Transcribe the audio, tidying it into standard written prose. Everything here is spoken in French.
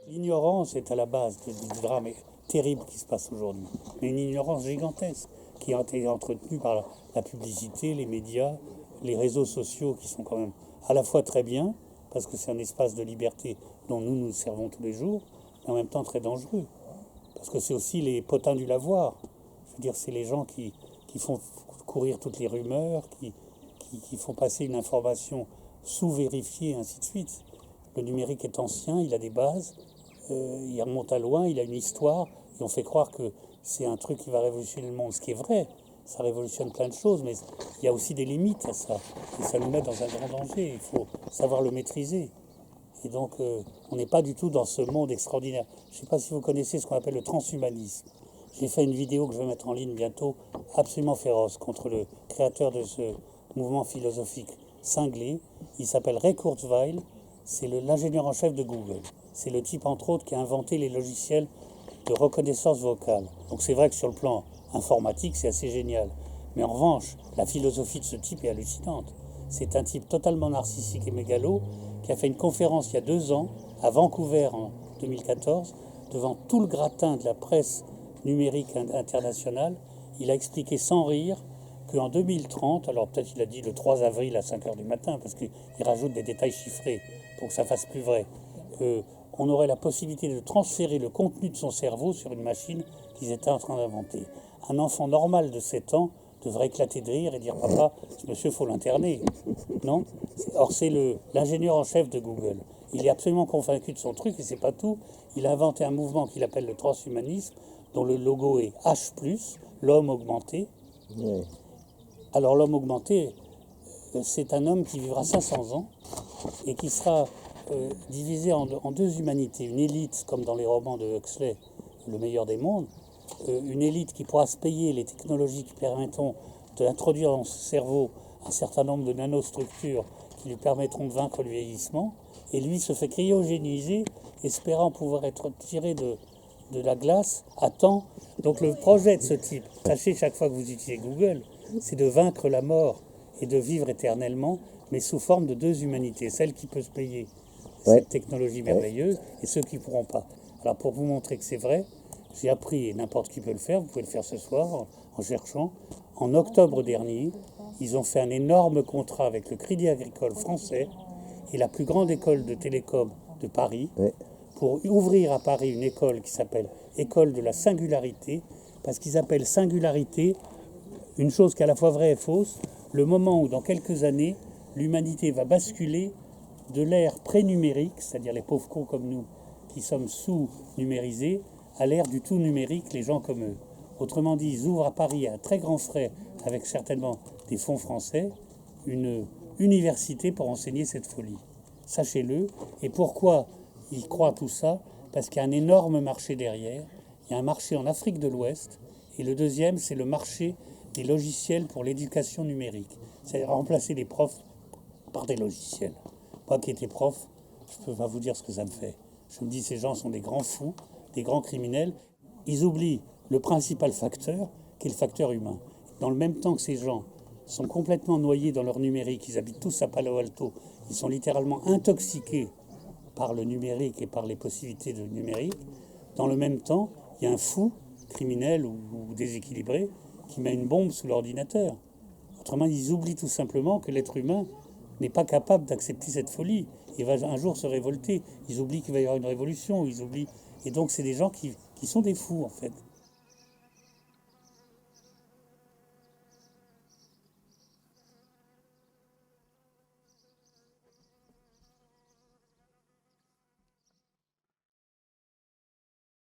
L'ignorance est à la base du drame terrible qui se passe aujourd'hui. Mais une ignorance gigantesque qui a été entretenue par la publicité, les médias, les réseaux sociaux qui sont quand même à la fois très bien, parce que c'est un espace de liberté dont nous nous servons tous les jours, mais en même temps très dangereux. Parce que c'est aussi les potins du lavoir. Je veux dire, c'est les gens qui font courir toutes les rumeurs, qui font passer une information sous-vérifiée, ainsi de suite. Le numérique est ancien, il a des bases, il remonte à loin, il a une histoire, et on fait croire que c'est un truc qui va révolutionner le monde, ce qui est vrai. Ça révolutionne plein de choses, mais il y a aussi des limites à ça. Et ça nous met dans un grand danger, il faut savoir le maîtriser. Et donc, on n'est pas du tout dans ce monde extraordinaire. Je ne sais pas si vous connaissez ce qu'on appelle le transhumanisme. J'ai fait une vidéo que je vais mettre en ligne bientôt, absolument féroce, contre le créateur de ce mouvement philosophique cinglé. Il s'appelle Ray Kurzweil, c'est l'ingénieur en chef de Google. C'est le type, entre autres, qui a inventé les logiciels de reconnaissance vocale. Donc c'est vrai que sur le plan informatique, c'est assez génial. Mais en revanche, la philosophie de ce type est hallucinante. C'est un type totalement narcissique et mégalo qui a fait une conférence il y a 2 ans, à Vancouver en 2014, devant tout le gratin de la presse numérique internationale. Il a expliqué sans rire qu'en 2030, alors peut-être il a dit le 3 avril à 5 heures du matin, parce qu'il rajoute des détails chiffrés pour que ça fasse plus vrai, on aurait la possibilité de transférer le contenu de son cerveau sur une machine qu'ils étaient en train d'inventer. Un enfant normal de 7 ans devrait éclater de rire et dire « Papa, ce monsieur, faut l'interner ». Non ? Or, c'est l'ingénieur en chef de Google. Il est absolument convaincu de son truc, et c'est pas tout. Il a inventé un mouvement qu'il appelle le transhumanisme, dont le logo est H+, l'homme augmenté. Oui. Alors, l'homme augmenté, c'est un homme qui vivra 500 ans et qui sera divisé en 2 humanités. Une élite, comme dans les romans de Huxley, Le meilleur des mondes, une élite qui pourra se payer les technologies qui permettront d'introduire dans son cerveau un certain nombre de nanostructures qui lui permettront de vaincre le vieillissement, et lui se fait cryogéniser, espérant pouvoir être tiré de la glace à temps. Donc le projet de ce type, sachez chaque fois que vous utilisez Google, c'est de vaincre la mort et de vivre éternellement, mais sous forme de 2 humanités, celle qui peut se payer cette technologie merveilleuse et ceux qui ne pourront pas. Alors pour vous montrer que c'est vrai, j'ai appris, et n'importe qui peut le faire, vous pouvez le faire ce soir en cherchant, en octobre dernier, ils ont fait un énorme contrat avec le Crédit Agricole français et la plus grande école de télécom de Paris pour ouvrir à Paris une école qui s'appelle École de la Singularité, parce qu'ils appellent singularité une chose qui est à la fois vraie et fausse, le moment où dans quelques années, l'humanité va basculer de l'ère pré-numérique, c'est-à-dire les pauvres cons comme nous, qui sommes sous-numérisés, à l'ère du tout numérique, les gens comme eux. Autrement dit, ils ouvrent à Paris à très grands frais, avec certainement des fonds français, une université pour enseigner cette folie. Sachez-le. Et pourquoi ils croient tout ça ? Parce qu'il y a un énorme marché derrière. Il y a un marché en Afrique de l'Ouest. Et le deuxième, c'est le marché des logiciels pour l'éducation numérique. C'est-à-dire remplacer les profs par des logiciels. Moi qui étais prof, je ne peux pas vous dire ce que ça me fait. Je me dis, ces gens sont des grands fous, des grands criminels. Ils oublient le principal facteur, qui est le facteur humain. Dans le même temps que ces gens sont complètement noyés dans leur numérique, ils habitent tous à Palo Alto, ils sont littéralement intoxiqués par le numérique et par les possibilités de numérique. Dans le même temps, il y a un fou, criminel ou déséquilibré, qui met une bombe sous l'ordinateur. Autrement, ils oublient tout simplement que l'être humain n'est pas capable d'accepter cette folie. Il va un jour se révolter. Ils oublient qu'il va y avoir une révolution. Ils oublient. Et donc, c'est des gens qui sont des fous, en fait.